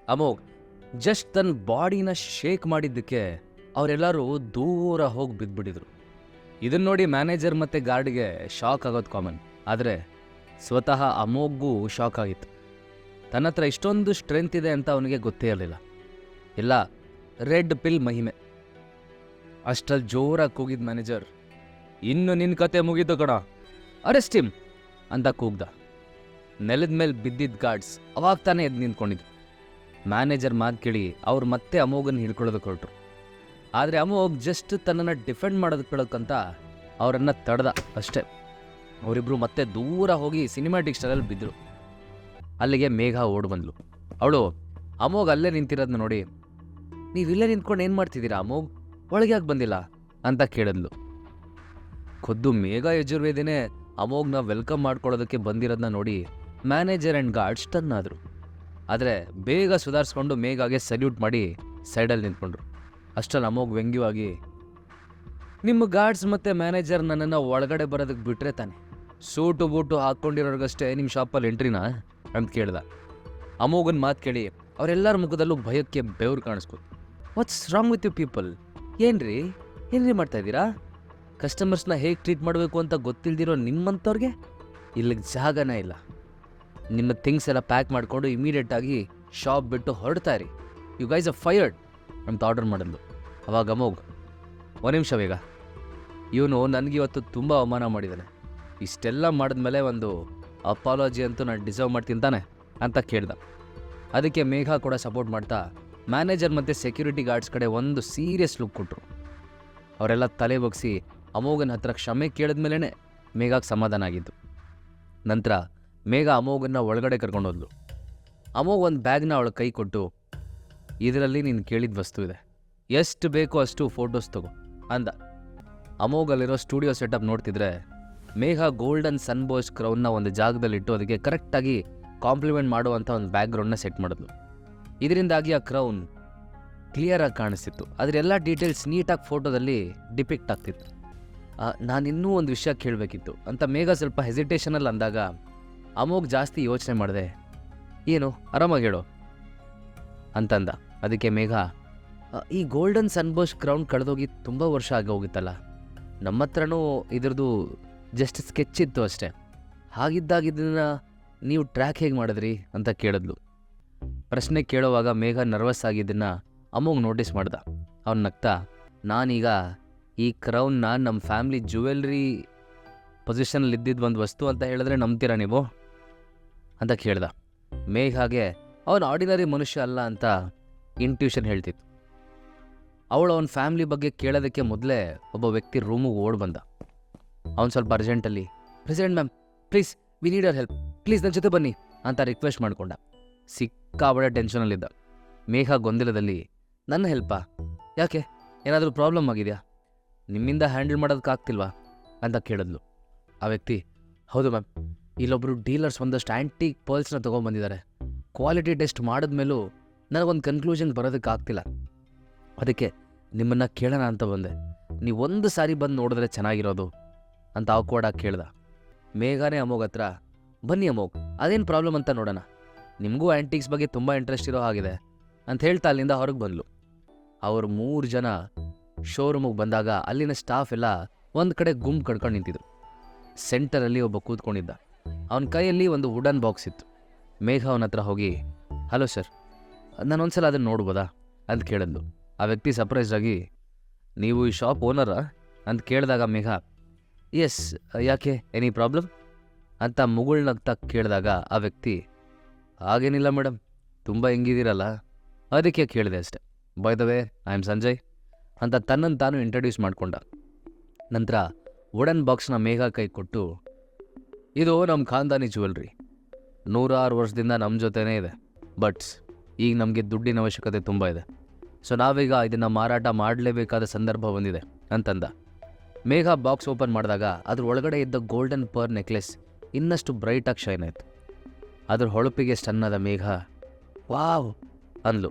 Amogh just ತನ್ನ ಬಾಡಿನ shake ಮಾಡಿದ್ದಕ್ಕೆ ಅವರೆಲ್ಲರೂ ದೂರ ಹೋಗಿ ಬಿದ್ದುಬಿಟ್ಟಿದ್ರು. ಇದನ್ನ ನೋಡಿ ಮ್ಯಾನೇಜರ್ ಮತ್ತು ಗಾರ್ಡ್ಗೆ ಶಾಕ್ ಆಗೋದು ಕಾಮನ್. ಆದರೆ ಸ್ವತಃ ಅಮೋಘ್ಗೂ ಶಾಕ್ ಆಗಿತ್ತು. ತನ್ನ ಹತ್ರ ಇಷ್ಟೊಂದು ಸ್ಟ್ರೆಂತ್ ಇದೆ ಅಂತ ಅವನಿಗೆ ಗೊತ್ತೇ ಇರಲಿಲ್ಲ. ಎಲ್ಲ ರೆಡ್ ಪಿಲ್ ಮಹಿಮೆ. ಅಷ್ಟಲ್ಲಿ ಜೋರಾಗಿ ಕೂಗಿದ ಮ್ಯಾನೇಜರ್, ಇನ್ನು ನಿನ್ನ ಕತೆ ಮುಗೀತು ಕಣ, ಅರೆಸ್ಟ್ ಹಿಮ್ ಅಂತ ಕೂಗ್ದ. ನೆಲದ ಮೇಲೆ ಬಿದ್ದಿದ್ದ ಗಾರ್ಡ್ಸ್ ಅವಾಗ ತಾನೇ ಎದ್ದು ನಿಂತ್ಕೊಂಡಿದ್ರು. ಮ್ಯಾನೇಜರ್ ಮಾತು ಕೇಳಿ ಅವ್ರು ಮತ್ತೆ ಅಮೋಘನ್ನು ಹಿಡ್ಕೊಳ್ಳೋದಕ್ಕೆ ಹೊರಟರು. ಆದರೆ ಅಮೋಘ್ ಜಸ್ಟ್ ತನ್ನನ್ನು ಡಿಫೆಂಡ್ ಮಾಡೋದಕ್ಕಂತ ಅವರನ್ನು ತಡೆದ ಅಷ್ಟೇ. ಅವರಿಬ್ಬರು ಮತ್ತೆ ದೂರ ಹೋಗಿ ಸಿನಿಮ್ಯಾಟಿಕ್ ಸ್ಟಾರಲ್ಲಿ ಬಿದ್ದರು. ಅಲ್ಲಿಗೆ ಮೇಘ ಓಡ್ ಬಂದ್ಲು. ಅವಳು ಅಮೋಘ್ ಅಲ್ಲೇ ನಿಂತಿರೋದನ್ನ ನೋಡಿ, ನೀವಿಲ್ಲೇ ನಿಂತ್ಕೊಂಡು ಏನು ಮಾಡ್ತಿದ್ದೀರಾ ಅಮೋಘ್, ಒಳಗೆ ಯಾಕೆ ಬಂದಿಲ್ಲ ಅಂತ ಕೇಳಿದ್ಲು. ಖುದ್ದು ಮೇಘ ಯಜುರ್ವೇದಿನೇ ಅಮೋಘ್ನ ವೆಲ್ಕಮ್ ಮಾಡ್ಕೊಳ್ಳೋದಕ್ಕೆ ಬಂದಿರೋದನ್ನ ನೋಡಿ ಮ್ಯಾನೇಜರ್ ಆ್ಯಂಡ್ ಗಾರ್ಡ್ಸ್ ಟನ್ ಆದರು. ಆದರೆ ಬೇಗ ಸುಧಾರಿಸ್ಕೊಂಡು ಮೇಘಾಗೆ ಸಲ್ಯೂಟ್ ಮಾಡಿ ಸೈಡಲ್ಲಿ ನಿಂತ್ಕೊಂಡ್ರು. ಅಷ್ಟರಲ್ಲಿ ಅಮೋಘ್ ವ್ಯಂಗ್ಯವಾಗಿ, ನಿಮ್ಮ ಗಾರ್ಡ್ಸ್ ಮತ್ತು ಮ್ಯಾನೇಜರ್ ನನ್ನನ್ನು ಒಳಗಡೆ ಬರೋದಕ್ಕೆ ಬಿಟ್ಟರೆ ತಾನೆ, ಸೂಟು ಬೂಟು ಹಾಕ್ಕೊಂಡಿರೋರ್ಗಷ್ಟೇ ನಿಮ್ಮ ಶಾಪಲ್ಲಿ ಎಂಟ್ರಿನಾ ಅಂತ ಕೇಳ್ದ. ಅಮೋಘನ್ ಮಾತು ಕೇಳಿ ಅವರೆಲ್ಲರ ಮುಖದಲ್ಲೂ ಭಯಕ್ಕೆ ಬೆವರು ಕಾಣಿಸ್ಬೋದು. What's wrong with you people? ಏನ್ರಿ ಮಾಡ್ತಾ ಇದ್ದೀರಾ? ಕಸ್ಟಮರ್ಸ್ನ ಹೇಗೆ ಟ್ರೀಟ್ ಮಾಡಬೇಕು ಅಂತ ಗೊತ್ತಿಲ್ದಿರೋ ನಿಮ್ಮಂಥವ್ರಿಗೆ ಇಲ್ಲಿಗೆ ಜಾಗನೇ ಇಲ್ಲ. ನಿಮ್ಮ ಥಿಂಗ್ಸ್ ಎಲ್ಲ ಪ್ಯಾಕ್ ಮಾಡಿಕೊಂಡು ಇಮಿಡಿಯೇಟಾಗಿ ಶಾಪ್ ಬಿಟ್ಟು ಹೊರಡ್ತಾ ಇರಿ. ಯು ಗೈಸ್ ಆರ್ ಫೈರ್ಡ್ ಅಂತ ಆರ್ಡರ್ ಮಾಡಿದ್ಲು. ಅವಾಗ ಅಮೋಘ್, ಒಂದು ನಿಮಿಷ ಬೇಗ, ಇವನು ನನಗಿವತ್ತು ತುಂಬ ಅವಮಾನ ಮಾಡಿದ್ದಾನೆ, ಇಷ್ಟೆಲ್ಲ ಮಾಡಿದ್ಮೇಲೆ ಒಂದು ಅಪಾಲಜಿ ಅಂತೂ ನಾನು ಡಿಸರ್ವ್ ಮಾಡ್ತೀನಿ ತಾನೆ ಅಂತ ಕೇಳ್ದ. ಅದಕ್ಕೆ ಮೇಘ ಕೂಡ ಸಪೋರ್ಟ್ ಮಾಡ್ತಾ ಮ್ಯಾನೇಜರ್ ಮತ್ತು ಸೆಕ್ಯೂರಿಟಿ ಗಾರ್ಡ್ಸ್ ಕಡೆ ಒಂದು ಸೀರಿಯಸ್ ಲುಕ್ ಕೊಟ್ಟರು. ಅವರೆಲ್ಲ ತಲೆ ಬಗ್ಸಿ ಅಮೋಘನ ಹತ್ರ ಕ್ಷಮೆ ಕೇಳಿದ್ಮೇಲೆ ಮೇಘಾಗೆ ಸಮಾಧಾನ ಆಗಿದ್ದು. ನಂತರ ಮೇಘ ಅಮೋಘನ್ನ ಒಳಗಡೆ ಕರ್ಕೊಂಡೋದ್ಲು. ಅಮೋಘ್ ಒಂದು ಬ್ಯಾಗ್ನ ಅವಳ ಕೈ ಕೊಟ್ಟು, ಇದರಲ್ಲಿ ನೀನು ಕೇಳಿದ ವಸ್ತು ಇದೆ, ಎಷ್ಟು ಬೇಕೋ ಅಷ್ಟು ಫೋಟೋಸ್ ತಗೋ ಅಂದ. ಅಮೋಘ್ ಅಲ್ಲಿರೋ ಸ್ಟುಡಿಯೋ ಸೆಟಪ್ ನೋಡ್ತಿದ್ರೆ ಮೇಘ ಗೋಲ್ಡನ್ ಸನ್ಬೋಸ್ ಕ್ರೌನ್ನ ಒಂದು ಜಾಗದಲ್ಲಿಟ್ಟು ಅದಕ್ಕೆ ಕರೆಕ್ಟಾಗಿ ಕಾಂಪ್ಲಿಮೆಂಟ್ ಮಾಡುವಂಥ ಒಂದು ಬ್ಯಾಕ್ಗ್ರೌಂಡ್ನ ಸೆಟ್ ಮಾಡಿದ್ಲು. ಇದರಿಂದಾಗಿ ಆ ಕ್ರೌನ್ ಕ್ಲಿಯರಾಗಿ ಕಾಣಿಸ್ತಿತ್ತು. ಅದರೆಲ್ಲ ಡೀಟೇಲ್ಸ್ ನೀಟಾಗಿ ಫೋಟೋದಲ್ಲಿ ಡಿಪಿಕ್ಟ್ ಆಗ್ತಿತ್ತು. ನಾನಿನ್ನೂ ಒಂದು ವಿಷಯ ಕೇಳಬೇಕಿತ್ತು ಅಂತ ಮೇಘ ಸ್ವಲ್ಪ ಹೆಸಿಟೇಷನಲ್ಲಿ ಅಂದಾಗ ಅಮೋಘ್ ಜಾಸ್ತಿ ಯೋಚನೆ ಮಾಡಿದೆ. ಏನು, ಆರಾಮಾಗಿ ಹೇಳು ಅಂತಂದ. ಅದಕ್ಕೆ ಮೇಘ, ಈ ಗೋಲ್ಡನ್ ಸನ್ಬೋಸ್ ಕ್ರೌನ್ ಕಳೆದೋಗಿ ತುಂಬ ವರ್ಷ ಆಗಿ ಹೋಗಿತ್ತಲ್ಲ, ನಮ್ಮ ಹತ್ರನೂ ಇದ್ರದ್ದು ಜಸ್ಟ್ ಸ್ಕೆಚ್ ಇತ್ತು ಅಷ್ಟೇ, ಹಾಗಿದ್ದಾಗ ಇದನ್ನು ನೀವು ಟ್ರ್ಯಾಕ್ ಹೇಗೆ ಮಾಡಿದ್ರಿ ಅಂತ ಕೇಳಿದ್ಲು. ಪ್ರಶ್ನೆ ಕೇಳುವಾಗ ಮೇಘ ನರ್ವಸ್ ಆಗಿದ್ದನ್ನು ಅಮೋಘ್ ನೋಟಿಸ್ ಮಾಡ್ದ. ಅವ್ನು ನಗ್ತಾ, ನಾನೀಗ ಈ ಕ್ರೌನ್ನ ನಮ್ಮ ಫ್ಯಾಮ್ಲಿ ಜ್ಯುವೆಲ್ರಿ ಪೊಸಿಷನಲ್ಲಿ ಇದ್ದಿದ್ದು ಒಂದು ವಸ್ತು ಅಂತ ಹೇಳಿದ್ರೆ ನಂಬ್ತೀರಾ ನೀವು ಅಂತ ಕೇಳ್ದ. ಮೇಘಾಗೆ ಅವನು ಆರ್ಡಿನರಿ ಮನುಷ್ಯ ಅಲ್ಲ ಅಂತ ಇಂಟ್ಯೂಷನ್ ಹೇಳ್ತಿತ್ತು. ಅವಳು ಅವನ ಫ್ಯಾಮ್ಲಿ ಬಗ್ಗೆ ಕೇಳೋದಕ್ಕೆ ಮೊದಲೇ ಒಬ್ಬ ವ್ಯಕ್ತಿ ರೂಮಿಗೆ ಓಡ್ ಬಂದ. ಅವನು ಸ್ವಲ್ಪ ಅರ್ಜೆಂಟಲ್ಲಿ, president ma'am please we need our help, please ನನ್ನ ಜೊತೆ ಬನ್ನಿ ಅಂತ ರಿಕ್ವೆಸ್ಟ್ ಮಾಡಿಕೊಂಡ. ಸಿಕ್ಕಾಬಡೆ ಟೆನ್ಷನಲ್ಲಿದ್ದ. ಮೇಘ ಗೊಂದಲದಲ್ಲಿ, ನನ್ನ ಹೆಲ್ಪಾ, ಯಾಕೆ, ಏನಾದರೂ ಪ್ರಾಬ್ಲಮ್ ಆಗಿದೆಯಾ, ನಿಮ್ಮಿಂದ ಹ್ಯಾಂಡಲ್ ಮಾಡೋದಕ್ಕಾಗ್ತಿಲ್ವಾ ಅಂತ ಕೇಳಿದ್ಲು. ಆ ವ್ಯಕ್ತಿ, ಹೌದು ಮ್ಯಾಮ್, ಇಲ್ಲೊಬ್ಬರು ಡೀಲರ್ಸ್ ಒಂದಷ್ಟು ಆ್ಯಂಟಿಕ್ ಪರ್ಲ್ಸ್ನ ತೊಗೊಂಡ್ಬಂದಿದ್ದಾರೆ. ಕ್ವಾಲಿಟಿ ಟೆಸ್ಟ್ ಮಾಡಿದ್ಮೇಲೂ ನನಗೊಂದು ಕನ್ಕ್ಲೂಷನ್ ಬರೋದಕ್ಕಾಗ್ತಿಲ್ಲ, ಅದಕ್ಕೆ ನಿಮ್ಮನ್ನು ಕೇಳೋಣ ಅಂತ ಬಂದೆ. ನೀವು ಒಂದು ಸಾರಿ ಬಂದು ನೋಡಿದ್ರೆ ಚೆನ್ನಾಗಿರೋದು ಅಂತ ಆಕ್ವರ್ಡಾಗಿ ಕೇಳ್ದ. ಮೇಘಾನೇ ಅಮೋಘ್ ಹತ್ರ, ಬನ್ನಿ ಅಮೋಘ್, ಅದೇನು ಪ್ರಾಬ್ಲಮ್ ಅಂತ ನೋಡೋಣ, ನಿಮಗೂ ಆ್ಯಂಟಿಕ್ಸ್ ಬಗ್ಗೆ ತುಂಬ ಇಂಟ್ರೆಸ್ಟ್ ಇರೋ ಹಾಗಿದೆ ಅಂತ ಹೇಳ್ತಾ ಅಲ್ಲಿಂದ ಹೊರಗೆ ಬಂದ್ಲು. ಅವರು 3 ಜನ ಶೋರೂಮಿಗೆ ಬಂದಾಗ ಅಲ್ಲಿನ ಸ್ಟಾಫ್ ಎಲ್ಲ ಒಂದು ಕಡೆ ಗುಂಪು ಕಡ್ಕೊಂಡು ನಿಂತಿದ್ರು. ಸೆಂಟರಲ್ಲಿ ಒಬ್ಬ ಕೂತ್ಕೊಂಡಿದ್ದ. ಅವನ ಕೈಯಲ್ಲಿ ಒಂದು ವುಡನ್ ಬಾಕ್ಸ್ ಇತ್ತು. ಮೇಘ ಅವನ ಹತ್ರ ಹೋಗಿ, ಹಲೋ ಸರ್, ನಾನೊಂದ್ಸಲ ಅದನ್ನು ನೋಡ್ಬೋದಾ ಅಂತ ಕೇಳಿದ್ಲು. ಆ ವ್ಯಕ್ತಿ ಸರ್ಪ್ರೈಸ್ ಆಗಿ, ನೀವು ಈ ಶಾಪ್ ಓನರಾ ಅಂತ ಕೇಳಿದಾಗ ಮೇಘ, ಎಸ್, ಯಾಕೆ, ಎನಿ ಪ್ರಾಬ್ಲಮ್ ಅಂತ ಮುಗುಳ್ನಗ್ತಾ ಕೇಳಿದಾಗ ಆ ವ್ಯಕ್ತಿ, ಹಾಗೇನಿಲ್ಲ ಮೇಡಮ್, ತುಂಬ ಹೆಂಗಿದ್ದೀರಲ್ಲ ಅದಕ್ಕೆ ಕೇಳಿದೆ ಅಷ್ಟೆ, by the way I am Sanjay ಅಂತ ತನ್ನನ್ನು ತಾನು ಇಂಟ್ರಡ್ಯೂಸ್ ಮಾಡಿಕೊಂಡ. ನಂತರ ವುಡನ್ ಬಾಕ್ಸ್ನ ಮೇಘ ಕೈ ಕೊಟ್ಟು, ಇದು ನಮ್ಮ ಖಾನ್ದಾನಿ ಜ್ಯುವೆಲ್ರಿ, 106 ವರ್ಷದಿಂದ ನಮ್ಮ ಜೊತೆನೇ ಇದೆ, ಬಟ್ ಈಗ ನಮಗೆ ದುಡ್ಡಿನ ಅವಶ್ಯಕತೆ ತುಂಬ ಇದೆ, ಸೊ ನಾವೀಗ ಇದನ್ನು ಮಾರಾಟ ಮಾಡಲೇಬೇಕಾದ ಸಂದರ್ಭ ಬಂದಿದೆ ಅಂತಂದ. ಮೇಘ ಬಾಕ್ಸ್ ಓಪನ್ ಮಾಡಿದಾಗ ಅದ್ರ ಒಳಗಡೆ ಇದ್ದ ಗೋಲ್ಡನ್ ಪರ್ ನೆಕ್ಲೆಸ್ ಇನ್ನಷ್ಟು ಬ್ರೈಟಾಗಿ ಶೈನ್ ಆಯಿತು. ಅದ್ರ ಹೊಳಪಿಗೆ ಸ್ಟನ್ನಾದ ಮೇಘ, ವಾವ್ ಅಂದ್ಲು.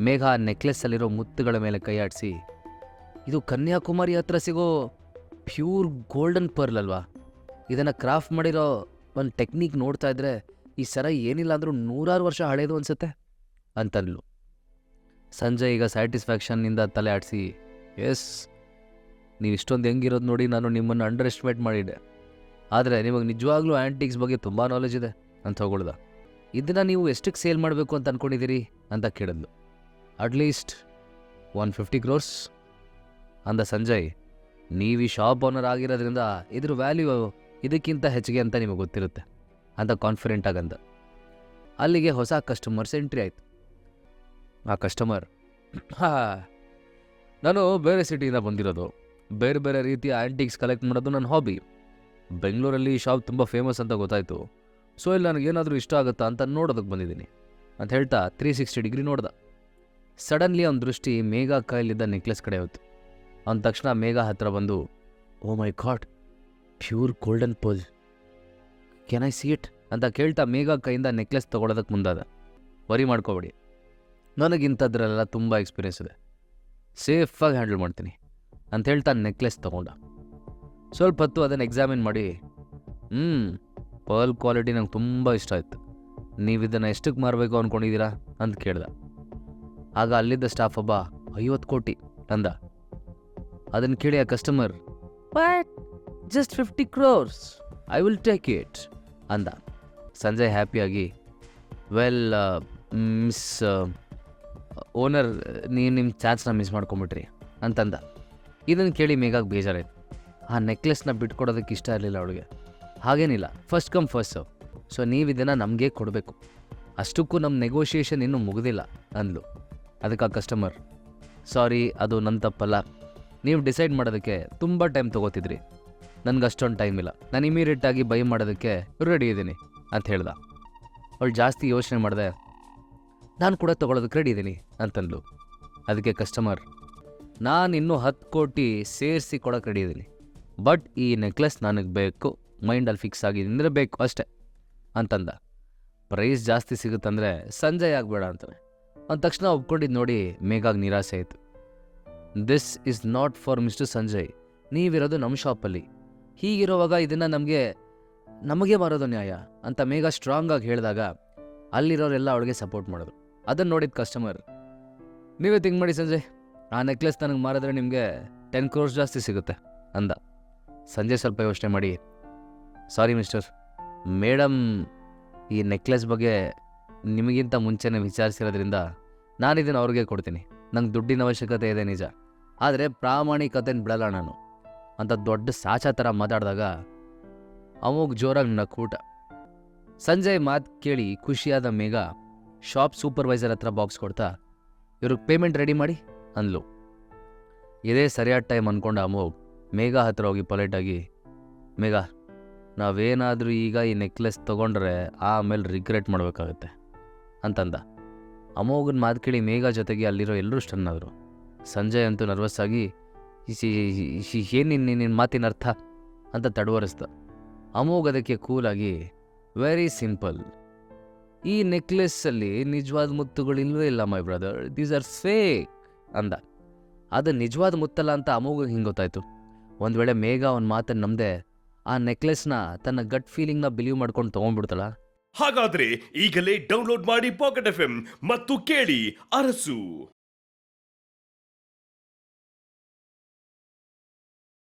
ಮೇಘ ನೆಕ್ಲೆಸ್ಸಲ್ಲಿರೋ ಮುತ್ತುಗಳ ಮೇಲೆ ಕೈಯಾಡಿಸಿ, ಇದು ಕನ್ಯಾಕುಮಾರಿ ಹತ್ರ ಸಿಗೋ ಪ್ಯೂರ್ ಗೋಲ್ಡನ್ ಪರ್ಲ್ ಅಲ್ವಾ, ಇದನ್ನು ಕ್ರಾಫ್ಟ್ ಮಾಡಿರೋ ಒಂದು ಟೆಕ್ನಿಕ್ ನೋಡ್ತಾ ಇದ್ರೆ ಈ ಸರ ಏನಿಲ್ಲ ಅಂದರೂ 106 ವರ್ಷ ಹಳೇದು ಅನಿಸುತ್ತೆ ಅಂತಂದ್ಲು. ಸಂಜಯ್ ಈಗ ಸ್ಯಾಟಿಸ್ಫ್ಯಾಕ್ಷನ್ನಿಂದ ತಲೆ ಆಡಿಸಿ, ಎಸ್, ನೀವು ಇಷ್ಟೊಂದು ಹೆಂಗಿರೋದು ನೋಡಿ ನಾನು ನಿಮ್ಮನ್ನು ಅಂಡರ್ ಎಸ್ಟಿಮೇಟ್ ಮಾಡಿದ್ದೆ, ಆದರೆ ನಿಮಗೆ ನಿಜವಾಗ್ಲೂ ಆ್ಯಂಟಿಕ್ಸ್ ಬಗ್ಗೆ ತುಂಬ ನಾಲೆಜ್ ಇದೆ ಅಂತ ಹೊಗಳ್ದ. ಇದನ್ನು ನೀವು ಎಷ್ಟಕ್ಕೆ ಸೇಲ್ ಮಾಡಬೇಕು ಅಂತ ಅಂದ್ಕೊಂಡಿದ್ದೀರಿ ಅಂತ ಕೇಳಿದ್ಲು. ಅಟ್ಲೀಸ್ಟ್ 150 crores ಅಂದ ಸಂಜಯ್. ನೀವು ಈ ಶಾಪ್ ಓನರ್ ಆಗಿರೋದ್ರಿಂದ ಇದ್ರ ವ್ಯಾಲ್ಯೂ ಇದಕ್ಕಿಂತ ಹೆಚ್ಚಿಗೆ ಅಂತ ನಿಮಗೆ ಗೊತ್ತಿರುತ್ತೆ ಅಂತ ಕಾನ್ಫಿಡೆಂಟ್ ಆಗಂದ. ಅಲ್ಲಿಗೆ ಹೊಸ ಕಸ್ಟಮರ್ಸ್ ಎಂಟ್ರಿ ಆಯಿತು. ಆ ಕಸ್ಟಮರ್, ನಾನು ಬೇರೆ ಸಿಟಿಯಿಂದ ಬಂದಿರೋದು, ಬೇರೆ ಬೇರೆ ರೀತಿಯ ಆ್ಯಂಟಿಕ್ಸ್ ಕಲೆಕ್ಟ್ ಮಾಡೋದು ನನ್ನ ಹಾಬಿ. ಬೆಂಗಳೂರಲ್ಲಿ ಈ ಶಾಪ್ ತುಂಬ ಫೇಮಸ್ ಅಂತ ಗೊತ್ತಾಯಿತು, ಸೊ ಇಲ್ಲಿ ನನಗೇನಾದರೂ ಇಷ್ಟ ಆಗುತ್ತಾ ಅಂತ ನೋಡೋದಕ್ಕೆ ಬಂದಿದ್ದೀನಿ ಅಂತ ಹೇಳ್ತಾ 360 ಡಿಗ್ರಿ ನೋಡ್ದ. ಸಡನ್ಲಿ ಅವನ ದೃಷ್ಟಿ ಮೇಘಾ ಕೈಲಿದ್ದ ನೆಕ್ಲೆಸ್ ಕಡೆ ಹೋಯ್ತು. ಅವನ ತಕ್ಷಣ ಮೇಘಾ ಹತ್ರ ಬಂದು, oh my god, pure golden pearl, can I see it ಅಂತ ಕೇಳ್ತಾ ಮೇಘಾ ಕೈಯಿಂದ ನೆಕ್ಲೆಸ್ ತೊಗೊಳೋದಕ್ಕೆ ಮುಂದಾದ. ವರಿ ಮಾಡ್ಕೋಬೇಡಿ, ನನಗಿಂಥದ್ರಲ್ಲೆಲ್ಲ ತುಂಬ ಎಕ್ಸ್ಪೀರಿಯೆನ್ಸ್ ಇದೆ, ಸೇಫಾಗಿ ಹ್ಯಾಂಡಲ್ ಮಾಡ್ತೀನಿ ಅಂತ ಹೇಳ್ತಾ ನೆಕ್ಲೆಸ್ ತೊಗೊಂಡ. ಸ್ವಲ್ಪ ಹೊತ್ತು ಅದನ್ನು ಎಕ್ಸಾಮಿನ್ ಮಾಡಿ, ಪರ್ಲ್ ಕ್ವಾಲಿಟಿ ನಂಗೆ ತುಂಬ ಇಷ್ಟ ಆಯಿತು, ನೀವು ಇದನ್ನು ಎಷ್ಟಕ್ಕೆ ಮಾರಬೇಕು ಅಂದ್ಕೊಂಡಿದ್ದೀರಾ ಅಂತ ಕೇಳ್ದ. ಆಗ ಅಲ್ಲಿದ್ದ ಸ್ಟಾಫ್ ಒಬ್ಬ 50 ಕೋಟಿ ಅಂದ. ಅದನ್ನು ಕೇಳಿ ಆ customer, but just 50 crores, I will take it ಅಂದ. ಸಂಜಯ್ ಹ್ಯಾಪಿಯಾಗಿ, ವೆಲ್ ಮಿಸ್ ಓನರ್, ನೀವು ನಿಮ್ಮ ಚಾನ್ಸ್ನ ಮಿಸ್ ಮಾಡ್ಕೊಂಬಿಟ್ರಿ ಅಂತಂದ. ಇದನ್ನು ಕೇಳಿ ಮೇಘಾಗೆ ಬೇಜಾರಾಯ್ತು. ಆ ನೆಕ್ಲೆಸ್ನ ಬಿಟ್ಕೊಡೋದಕ್ಕೆ ಇಷ್ಟ ಇರಲಿಲ್ಲ ಅವಳಿಗೆ. ಹಾಗೇನಿಲ್ಲ, first come first serve, so ನೀವು ಇದನ್ನು ನಮಗೆ ಕೊಡಬೇಕು, ಅಷ್ಟಕ್ಕೂ ನಮ್ಮ ನೆಗೋಷಿಯೇಷನ್ ಇನ್ನೂ ಮುಗಿದಿಲ್ಲ ಅಂದ್ಲು. ಅದಕ್ಕೆ ಆ ಕಸ್ಟಮರ್, ಸಾರಿ, ಅದು ನನ್ನ ತಪ್ಪಲ್ಲ, ನೀವು ಡಿಸೈಡ್ ಮಾಡೋದಕ್ಕೆ ತುಂಬ ಟೈಮ್ ತೊಗೋತಿದ್ರಿ, ನನಗೆ ಅಷ್ಟೊಂದು ಟೈಮ್ ಇಲ್ಲ, ನಾನು ಇಮಿಡಿಯೇಟಾಗಿ ಬೈ ಮಾಡೋದಕ್ಕೆ ರೆಡಿ ಇದ್ದೀನಿ ಅಂತ ಹೇಳ್ದ. ಅವಳು ಜಾಸ್ತಿ ಯೋಚನೆ ಮಾಡಿದೆ, ನಾನು ಕೂಡ ತೊಗೊಳೋದಕ್ಕೆ ರೆಡಿ ಇದ್ದೀನಿ ಅಂತಂದ್ಲು. ಅದಕ್ಕೆ ಕಸ್ಟಮರ್, ನಾನು ಇನ್ನೂ 10 ಕೋಟಿ ಸೇರಿಸಿ ಕೊಡೋಕೆ ರೆಡಿ ಇದ್ದೀನಿ, ಬಟ್ ಈ ನೆಕ್ಲೆಸ್ ನನಗೆ ಬೇಕು, ಮೈಂಡಲ್ಲಿ ಫಿಕ್ಸ್ ಆಗಿದ್ದರೆ ಬೇಕು ಅಷ್ಟೇ ಅಂತಂದ. ಪ್ರೈಸ್ ಜಾಸ್ತಿ ಸಿಗುತ್ತಂದರೆ ಸಂಜಯ್ ಆಗಬೇಡ ಅಂತಾನೆ. ಅಂದ ತಕ್ಷಣ ಒಪ್ಕೊಂಡಿದ್ದು ನೋಡಿ ಮೇಘಾಗೆ ನಿರಾಸೆ ಆಯಿತು. This is not for mister Sanjay, ನೀವಿರೋದು ನಮ್ಮ ಶಾಪಲ್ಲಿ, ಹೀಗಿರುವಾಗ ಇದನ್ನು ನಮಗೆ ಮಾರೋದು ನ್ಯಾಯ ಅಂತ ಮೇಘಾ ಸ್ಟ್ರಾಂಗಾಗಿ ಹೇಳಿದಾಗ ಅಲ್ಲಿರೋರೆಲ್ಲ ಅವಳಿಗೆ ಸಪೋರ್ಟ್ ಮಾಡೋದು. ಅದನ್ನು ನೋಡಿದ ಕಸ್ಟಮರ್, ನೀವೇ ಥಿಂಕ್ ಮಾಡಿ ಸಂಜಯ್, ಆ ನೆಕ್ಲೆಸ್ ನನಗೆ ಮಾರಿದ್ರೆ ನಿಮಗೆ 10 crores ಜಾಸ್ತಿ ಸಿಗುತ್ತೆ ಅಂದ. ಸಂಜಯ್ ಸ್ವಲ್ಪ ಯೋಚನೆ ಮಾಡಿ, ಸಾರಿ ಮಿಸ್ಟರ್, ಮೇಡಮ್ ಈ ನೆಕ್ಲೆಸ್ ಬಗ್ಗೆ ನಿಮಗಿಂತ ಮುಂಚೆನೇ ವಿಚಾರಿಸಿರೋದ್ರಿಂದ ನಾನು ಇದನ್ನು ಅವ್ರಿಗೆ ಕೊಡ್ತೀನಿ, ನಂಗೆ ದುಡ್ಡಿನ ಅವಶ್ಯಕತೆ ಇದೆ ನಿಜ, ಆದರೆ ಪ್ರಾಮಾಣಿಕತೆನ ಬಿಡಲ್ಲ ನಾನು ಅಂತ ದೊಡ್ಡ ಸಾಚಾ ಥರ ಮಾತಾಡಿದಾಗ ಅಮೋಘ್ ಜೋರಾಗಿ ನಕ್ಕೂಟ. ಸಂಜಯ್ ಮಾತು ಕೇಳಿ ಖುಷಿಯಾದ ಮೇಘಾ ಶಾಪ್ ಸೂಪರ್ವೈಸರ್ ಹತ್ರ ಬಾಕ್ಸ್ ಕೊಡ್ತಾ, ಇವ್ರಿಗೆ ಪೇಮೆಂಟ್ ರೆಡಿ ಮಾಡಿ ಅಂದ್ಲು. ಇದೇ ಸರಿಯಾದ ಟೈಮ್ ಅಂದ್ಕೊಂಡ ಅಮೋಘ್ ಮೇಘಾ ಹತ್ರ ಹೋಗಿ ಪೊಲೈಟಾಗಿ, ಮೇಘಾ, ನಾವೇನಾದರೂ ಈಗ ಈ ನೆಕ್ಲೆಸ್ ತೊಗೊಂಡ್ರೆ ಆಮೇಲೆ ರಿಗ್ರೆಟ್ ಮಾಡಬೇಕಾಗತ್ತೆ ಅಂತಂದ. ಅಮೋಘನ ಮಾತು ಕೇಳಿ ಮೇಘಾ ಜೊತೆಗೆ ಅಲ್ಲಿರೋ ಎಲ್ಲರೂ ಸ್ಟನ್ ಆದರು. ಸಂಜಯ್ ಅಂತೂ ನರ್ವಸ್ ಆಗಿ, ಏನು ನಿನ್ನ ಮಾತಿನ ಅರ್ಥ ಅಂತ ತಡವರಿಸ್ದ. ಅಮೋಘ್ ಅದಕ್ಕೆ ಕೂಲಾಗಿ, ವೆರಿ ಸಿಂಪಲ್, ಈ ನೆಕ್ಲೆಸ್ಸಲ್ಲಿ ನಿಜವಾದ ಮುತ್ತುಗಳು ಇಲ್ಲವೇ ಇಲ್ಲ my brother, these are fake ಅಂದ. ಅದು ನಿಜವಾದ ಮುತ್ತಲ್ಲ ಅಂತ ಅಮೋಘಗೆ ಹಿಂಗೆ ಗೊತ್ತಾಯ್ತು. ಒಂದು ವೇಳೆ ಮೇಘಾ ಅವನ ಮಾತನ್ನು ನಂಬದೆ ಆ ನೆಕ್ಲೆಸ್ನ ತನ್ನ ಗಟ್ ಫೀಲಿಂಗ್ನ ಬಿಲೀವ್ ಮಾಡ್ಕೊಂಡು ತೊಗೊಂಡ್ಬಿಡ್ತಾಳ. ಹಾಗಾದ್ರೆ ಈಗಲೇ ಡೌನ್ಲೋಡ್ ಮಾಡಿ ಪಾಕೆಟ್ FM ಮತ್ತು ಕೇಳಿ ಅರಸು.